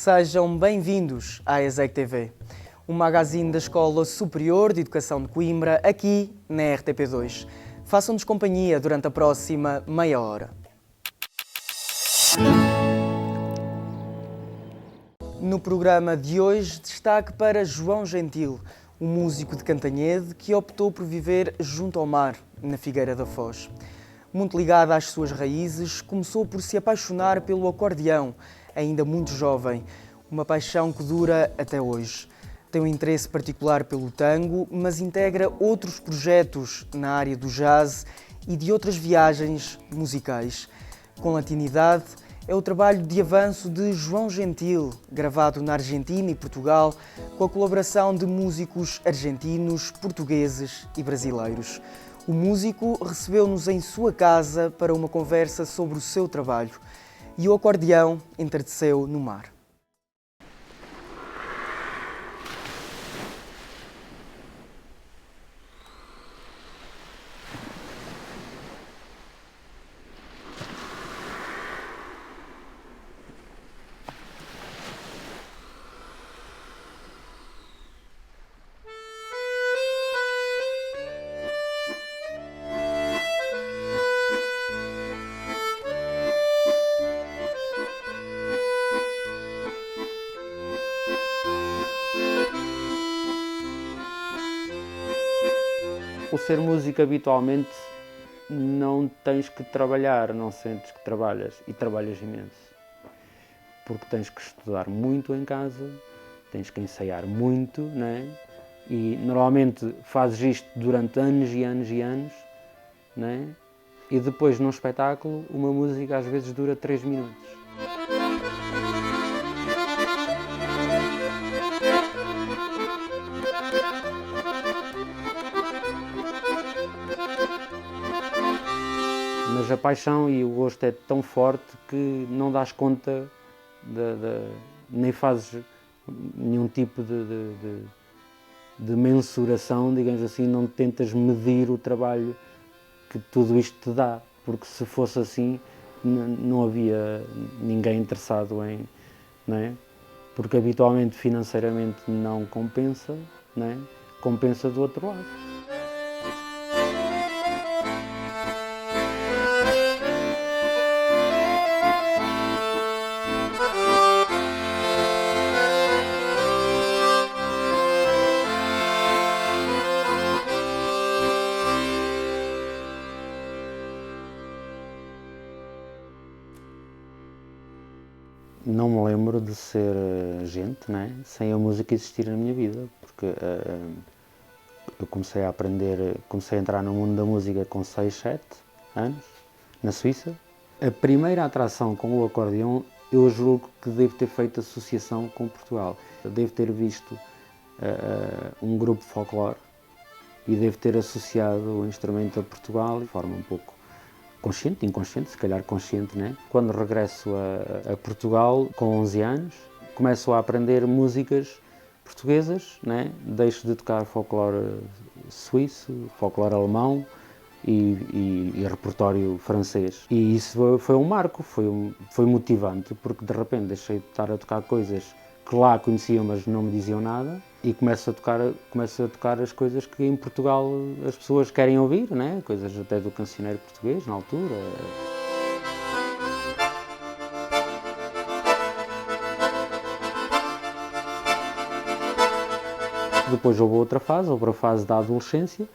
Sejam bem-vindos à ESEC TV, um magazine da Escola Superior de Educação de Coimbra, aqui na RTP2. Façam-nos companhia durante a próxima meia hora. No programa de hoje, destaque para João Gentil, um músico de Cantanhede que optou por viver junto ao mar, na Figueira da Foz. Muito ligado às suas raízes, começou por se apaixonar pelo acordeão, ainda muito jovem, uma paixão que dura até hoje. Tem um interesse particular pelo tango, mas integra outros projetos na área do jazz e de outras viagens musicais. Com Latinidade é o trabalho de avanço de João Gentil, gravado na Argentina e Portugal, com a colaboração de músicos argentinos, portugueses e brasileiros. O músico recebeu-nos em sua casa para uma conversa sobre o seu trabalho e o acordeão entardeceu no mar. O ser músico habitualmente não tens que trabalhar, não sentes que trabalhas e trabalhas imenso. Porque tens que estudar muito em casa, tens que ensaiar muito, não é? E normalmente fazes isto durante anos e anos e anos, não é? E depois num espetáculo uma música às vezes dura 3 minutos. Mas a paixão e o gosto é tão forte que não dás conta, nem fazes nenhum tipo de mensuração, digamos assim, não tentas medir o trabalho que tudo isto te dá, porque se fosse assim não havia ninguém interessado em, não é? Porque habitualmente financeiramente não compensa, não é? Compensa do outro lado. Não me lembro de ser gente, né, sem a música existir na minha vida, porque eu comecei a entrar no mundo da música com 6, 7 anos, na Suíça. A primeira atração com o acordeão, eu julgo que devo ter feito associação com Portugal. Eu devo ter visto um grupo de folclore e devo ter associado o instrumento a Portugal de forma um pouco consciente, inconsciente, se calhar consciente, né? Quando regresso a Portugal, com 11 anos, começo a aprender músicas portuguesas, né? Deixo de tocar folclore suíço, folclore alemão e repertório francês. E isso foi um marco, foi motivante, porque de repente deixei de estar a tocar coisas que lá conheciam, mas não me diziam nada, e começo a tocar as coisas que em Portugal as pessoas querem ouvir, né? Coisas até do cancioneiro português, na altura. Depois houve outra fase, a fase da adolescência.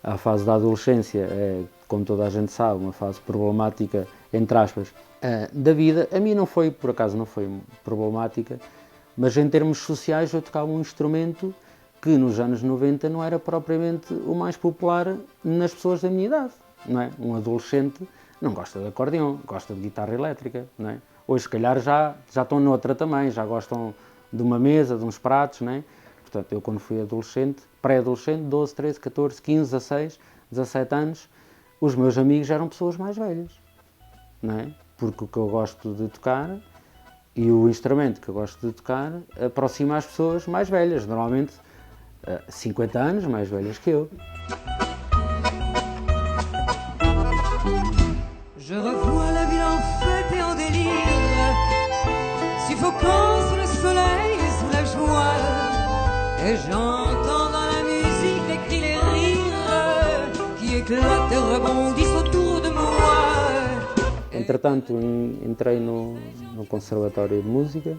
A fase da adolescência é, como toda a gente sabe, uma fase problemática, entre aspas, da vida. A mim não foi, por acaso não foi problemática, mas em termos sociais eu tocava um instrumento que nos anos 90 não era propriamente o mais popular nas pessoas da minha idade, não é? Um adolescente não gosta de acordeão, gosta de guitarra elétrica, não é? Hoje se calhar já estão noutra também, já gostam de uma mesa, de uns pratos, não é? Portanto, eu quando fui adolescente, pré-adolescente, 12, 13, 14, 15, 16, 17 anos, os meus amigos eram pessoas mais velhas, não é? Porque o que eu gosto de tocar e o instrumento que eu gosto de tocar aproxima as pessoas mais velhas, normalmente 50 anos mais velhas que eu. Je revois la ville en fête et en délire. S'il faut vacances sous le soleil et sous la joie. Et j'entends dans la musique les cris, les rires qui éclatent et rebondissent autour de moi. Entretanto, entrei no Conservatório de Música,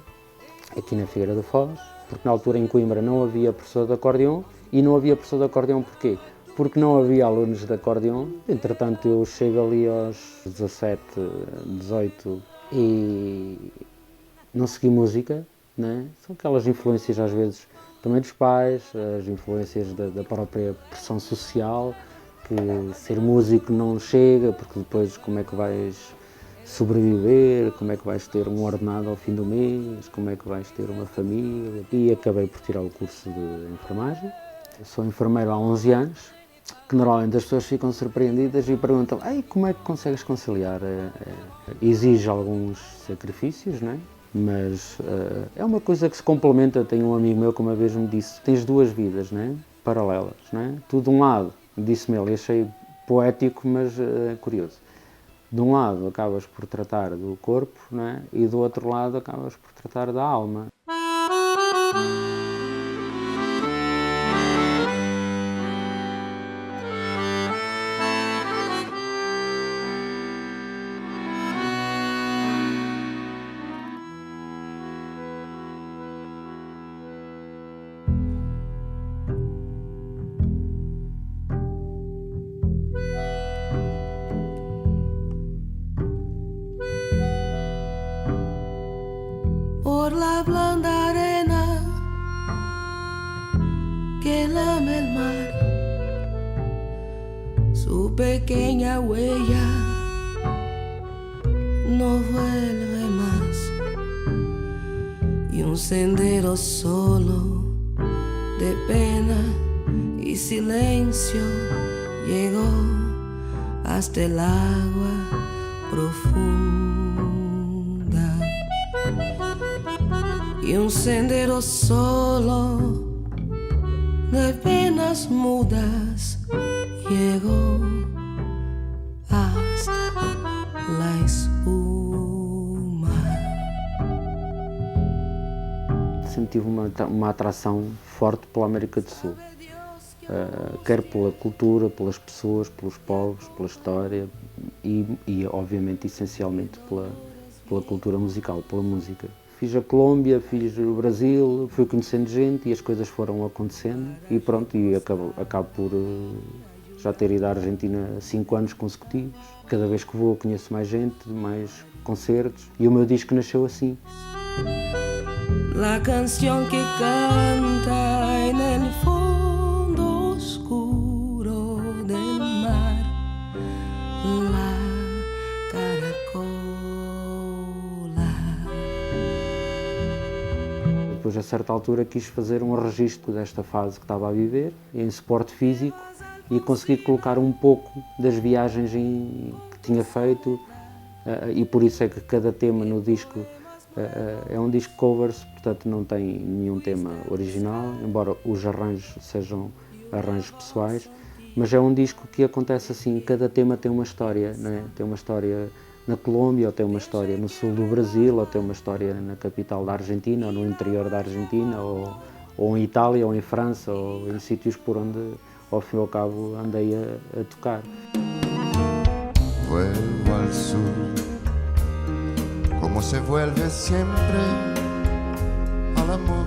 aqui na Figueira da Foz, porque na altura em Coimbra não havia professor de acordeão. E não havia professor de acordeão porquê? Porque não havia alunos de acordeão. Entretanto, eu chego ali aos 17, 18 e não segui música, né? São aquelas influências às vezes também dos pais, as influências da própria pressão social, que ser músico não chega, porque depois como é que vais sobreviver, como é que vais ter um ordenado ao fim do mês, como é que vais ter uma família. E acabei por tirar o curso de enfermagem. Eu sou enfermeiro há 11 anos, que normalmente as pessoas ficam surpreendidas e perguntam: "Ei, como é que consegues conciliar?" Exige alguns sacrifícios, não é? Mas é uma coisa que se complementa. Tenho um amigo meu que uma vez me disse: "Tens duas vidas, não é? Paralelas, não é? Tu de um lado", disse-me ele, achei poético, mas curioso, de um lado acabas por tratar do corpo, não é? E do outro lado acabas por tratar da alma. Por la blanda arena que lame el mar, su pequeña huella no vuelve más, y un sendero solo de pena y silencio llegó hasta el agua profunda. Y un sendero solo de penas mudas llegó hasta la espuma. Sempre tive uma atração forte pela América do Sul, quer pela cultura, pelas pessoas, pelos povos, pela história e obviamente, essencialmente, pela cultura musical, pela música. Fiz a Colômbia, fiz o Brasil, fui conhecendo gente e as coisas foram acontecendo e pronto, e acabo por já ter ido à Argentina 5 anos consecutivos. Cada vez que vou conheço mais gente, mais concertos e o meu disco nasceu assim. La canción que canta en el fondo oscuro del mar, la caracola. Depois, a certa altura, quis fazer um registro desta fase que estava a viver, em suporte físico, e consegui colocar um pouco das viagens que tinha feito, e por isso é que cada tema no disco é um disco covers, portanto não tem nenhum tema original, embora os arranjos sejam arranjos pessoais, mas é um disco que acontece assim, cada tema tem uma história, não é? Tem uma história na Colômbia, ou tem uma história no sul do Brasil, ou tem uma história na capital da Argentina, ou no interior da Argentina, ou em Itália, ou em França, ou em sítios por onde, ao fim e ao cabo, andei a tocar. Vuelvo al sur, como se vuelve siempre al amor.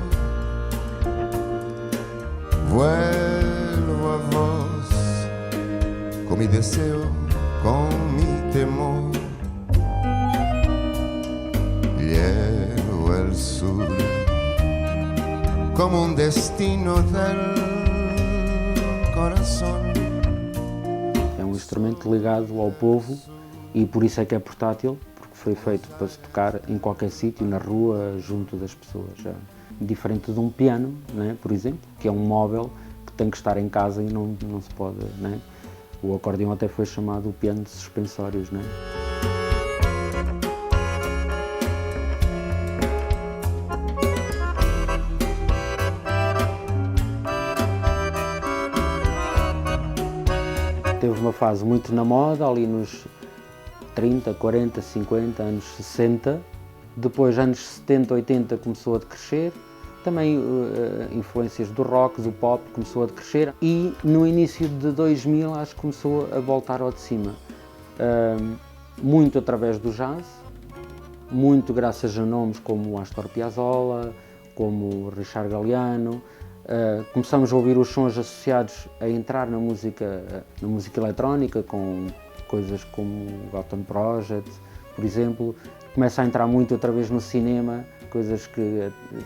Vuelvo a vos, con mi deseo, con mi temor. Llevo el sur como un destino del corazón. É um instrumento ligado ao povo e por isso é que é portátil, porque foi feito para se tocar em qualquer sítio, na rua, junto das pessoas. Diferente de um piano, né, por exemplo, que é um móvel que tem que estar em casa e não se pode. Né? O acordeão até foi chamado o piano de suspensórios. Né? Teve uma fase muito na moda, ali nos 30, 40, 50, anos 60, Depois, anos 70, 80, começou a decrescer. Também influências do rock, do pop, começou a decrescer. E no início de 2000, acho que começou a voltar ao de cima. Muito através do jazz, muito graças a nomes como o Astor Piazzolla, como o Richard Galliano. Começamos a ouvir os sons associados a entrar na música eletrónica, com coisas como o Gotham Project, por exemplo. Começa a entrar muito outra vez no cinema,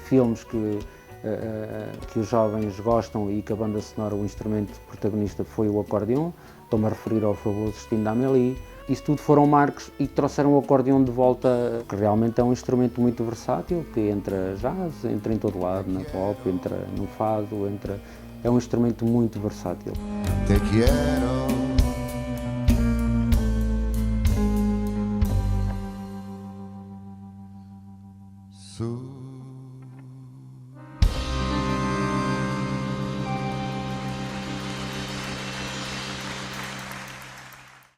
filmes que os jovens gostam e que a banda sonora, o instrumento protagonista foi o acordeão. Estou-me a referir ao fabuloso Destino da Amélie. Isso tudo foram marcos e trouxeram o acordeão de volta, que realmente é um instrumento muito versátil, que entra jazz, entra em todo lado, na pop, entra no fado, é um instrumento muito versátil. Te quiero.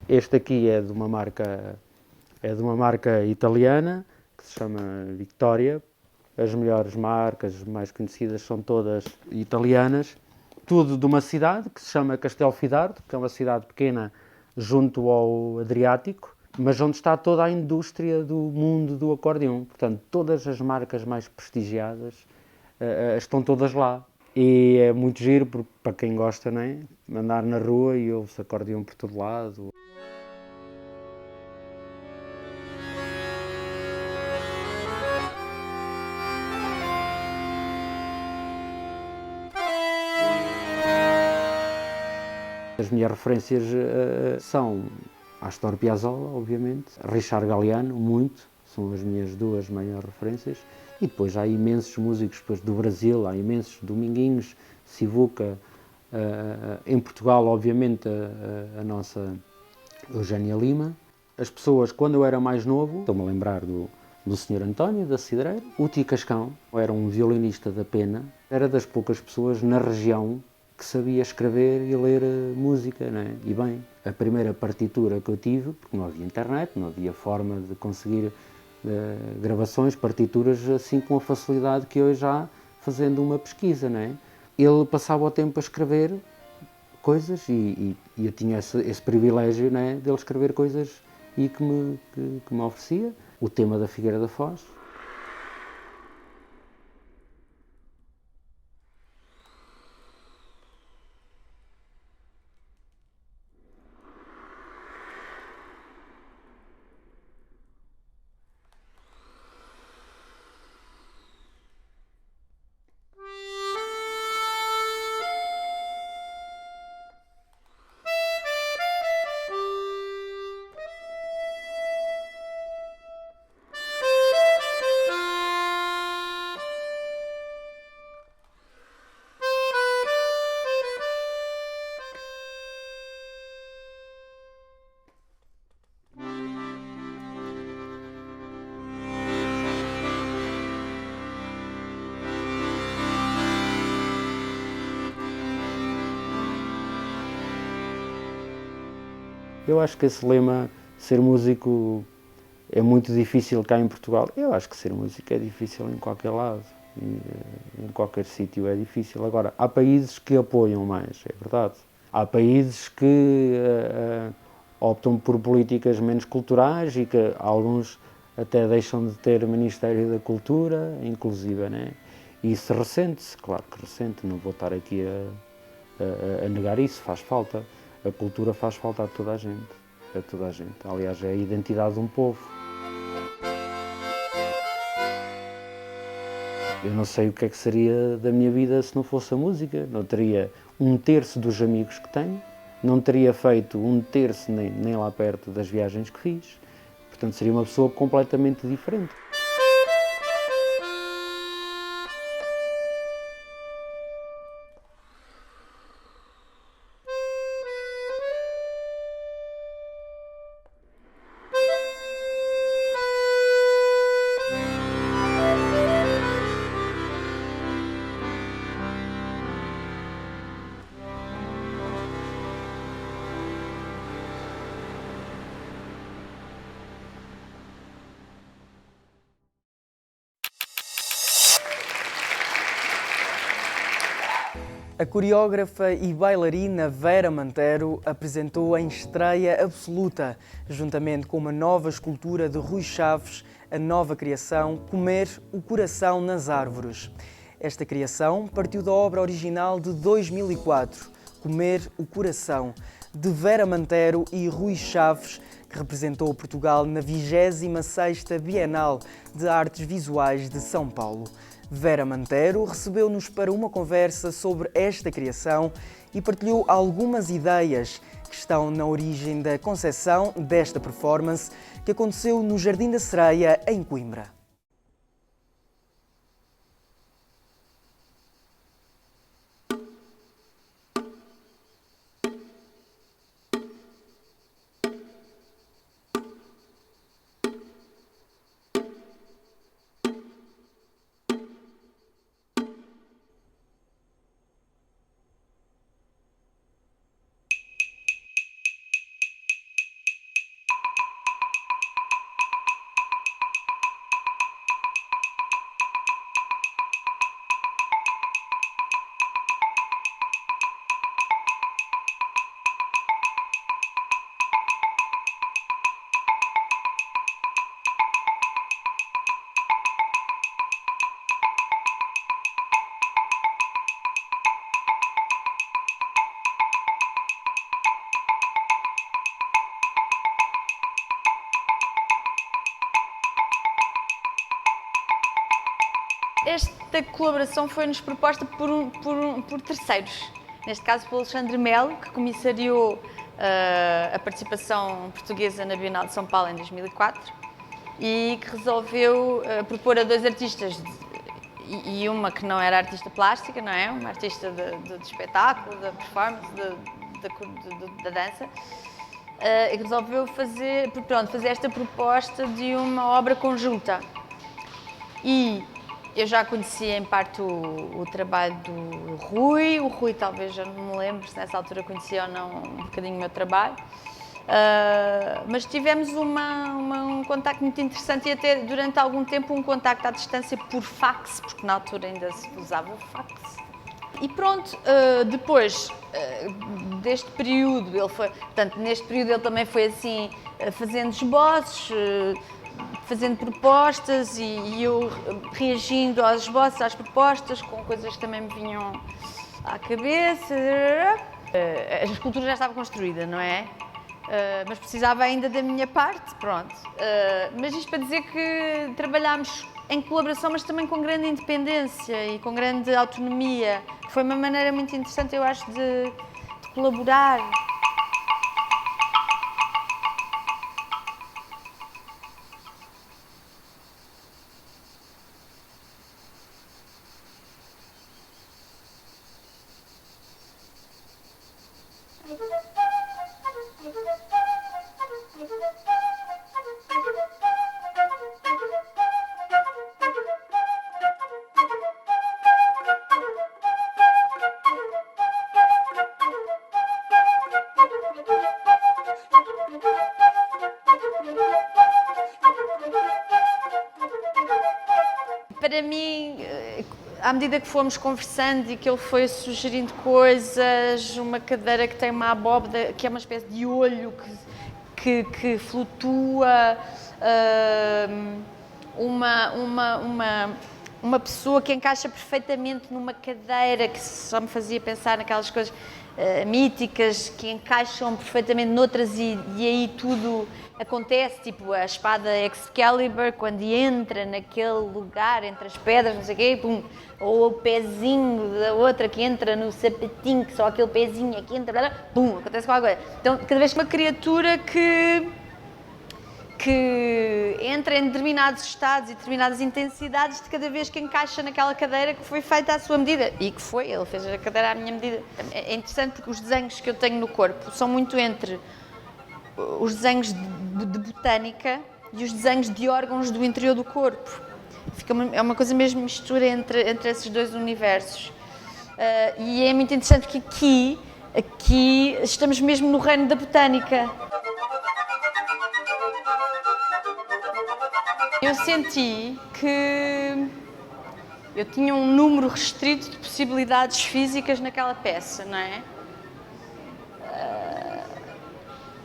Este aqui é de uma marca italiana que se chama Victoria. As melhores marcas, mais conhecidas, são todas italianas. Tudo de uma cidade que se chama Castelfidardo, que é uma cidade pequena junto ao Adriático, mas onde está toda a indústria do mundo do acordeão. Portanto, todas as marcas mais prestigiadas estão todas lá. E é muito giro, porque, para quem gosta, não é? Andar na rua e ouve-se acordeão por todo lado. As minhas referências são Astor Piazzolla, obviamente, Richard Galliano, muito, são as minhas duas maiores referências, e depois há imensos músicos depois do Brasil, há imensos Dominguinhos, Sivuca, em Portugal, obviamente, a nossa Eugénia Lima. As pessoas, quando eu era mais novo, estou-me a lembrar do Sr. António, da Cidreira, o Tio Cascão, era um violinista da Pena, era das poucas pessoas na região que sabia escrever e ler música, não é? E bem, a primeira partitura que eu tive, porque não havia internet, não havia forma de conseguir gravações, partituras assim com a facilidade que hoje há fazendo uma pesquisa, não é? Ele passava o tempo a escrever coisas e eu tinha esse privilégio, não é, de ele escrever coisas e que me oferecia. O tema da Figueira da Foz. Eu acho que esse lema, ser músico é muito difícil cá em Portugal. Eu acho que ser músico é difícil em qualquer lado, em qualquer sítio é difícil. Agora, há países que apoiam mais, é verdade. Há países que optam por políticas menos culturais e que alguns até deixam de ter Ministério da Cultura, inclusive, né? E isso ressente-se, claro que ressente, não vou estar aqui a negar isso, faz falta. A cultura faz falta a toda a gente, Aliás, é a identidade de um povo. Eu não sei o que é que seria da minha vida se não fosse a música. Não teria 1/3 dos amigos que tenho, não teria feito 1/3 nem lá perto das viagens que fiz. Portanto, seria uma pessoa completamente diferente. A coreógrafa e bailarina Vera Mantero apresentou em estreia absoluta, juntamente com uma nova escultura de Rui Chaves, a nova criação Comer o Coração nas Árvores. Esta criação partiu da obra original de 2004, Comer o Coração, de Vera Mantero e Rui Chaves, que representou Portugal na 26ª Bienal de Artes Visuais de São Paulo. Vera Mantero recebeu-nos para uma conversa sobre esta criação e partilhou algumas ideias que estão na origem da concepção desta performance que aconteceu no Jardim da Sereia, em Coimbra. Esta colaboração foi-nos proposta por terceiros, neste caso pelo Alexandre Melo, que comissariou a participação portuguesa na Bienal de São Paulo em 2004 e que resolveu propor a dois artistas e uma que não era artista plástica, não é? Uma artista de espetáculo, da performance, da dança, e resolveu fazer esta proposta de uma obra conjunta. E eu já conhecia em parte o trabalho do Rui, o Rui talvez já não me lembro se nessa altura conhecia ou não um bocadinho o meu trabalho, mas tivemos um contacto muito interessante e até durante algum tempo um contacto à distância por fax, porque na altura ainda se usava o fax. E pronto, depois deste período, neste período ele também foi assim, fazendo esboços, fazendo propostas e eu reagindo aos esboços, às propostas, com coisas que também me vinham à cabeça. A escultura já estava construída, não é? Mas precisava ainda da minha parte, pronto. Mas isto para dizer que trabalhámos em colaboração, mas também com grande independência e com grande autonomia. Foi uma maneira muito interessante, eu acho, de colaborar. Para mim, à medida que fomos conversando e que ele foi sugerindo coisas, uma cadeira que tem uma abóbada, que é uma espécie de olho que flutua, uma pessoa que encaixa perfeitamente numa cadeira, que só me fazia pensar naquelas coisas míticas que encaixam perfeitamente noutras e aí tudo acontece, tipo a espada Excalibur, quando entra naquele lugar entre as pedras, não sei o quê, pum, ou o pezinho da outra que entra no sapatinho, que só aquele pezinho aqui entra, pum, acontece qualquer coisa. Então, cada vez que uma criatura que entra em determinados estados e determinadas intensidades de cada vez que encaixa naquela cadeira que foi feita à sua medida. E que foi, ele fez a cadeira à minha medida. É interessante porque os desenhos que eu tenho no corpo são muito entre os desenhos de botânica e os desenhos de órgãos do interior do corpo. É uma coisa mesmo mistura entre esses dois universos. E é muito interessante que aqui estamos mesmo no reino da botânica. Eu senti que eu tinha um número restrito de possibilidades físicas naquela peça, não é?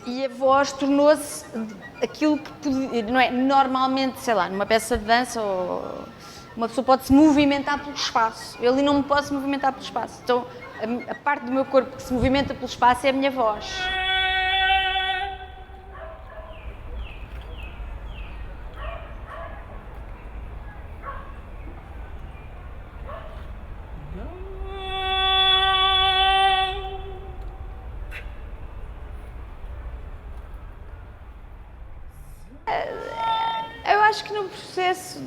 E a voz tornou-se aquilo que podia, não é? Normalmente, sei lá, numa peça de dança, uma pessoa pode se movimentar pelo espaço. Eu ali não me posso movimentar pelo espaço. Então, a parte do meu corpo que se movimenta pelo espaço é a minha voz. Eu acho que no processo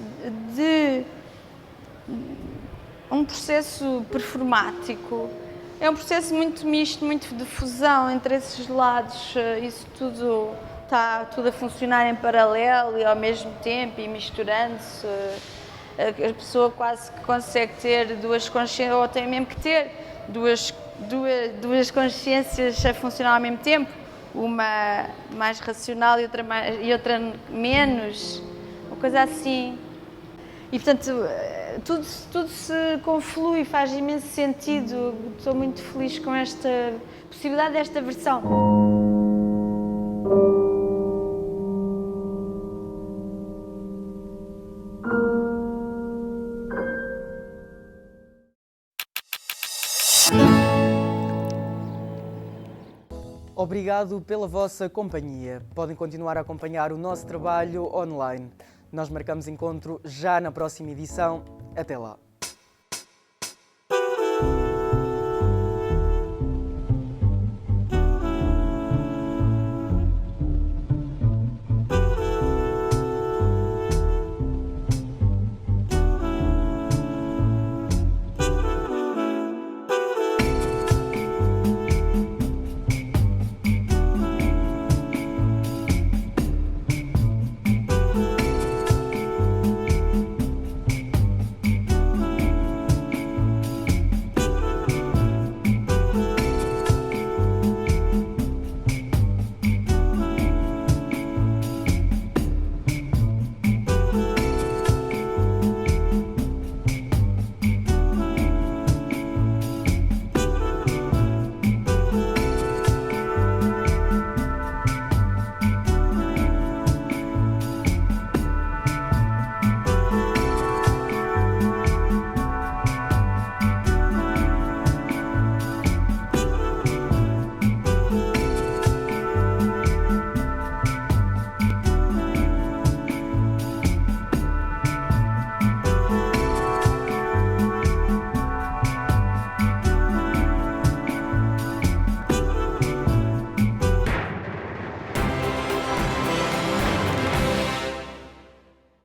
de um processo performático é um processo muito misto, muito de fusão entre esses lados. Isso tudo está tudo a funcionar em paralelo e ao mesmo tempo e misturando-se. A pessoa quase que consegue ter duas consciências, ou tem mesmo que ter duas consciências a funcionar ao mesmo tempo. Uma mais racional e outra menos, uma coisa assim. E portanto, tudo se conflui, faz imenso sentido. Estou muito feliz com esta possibilidade desta versão. Obrigado pela vossa companhia. Podem continuar a acompanhar o nosso trabalho online. Nós marcamos encontro já na próxima edição. Até lá.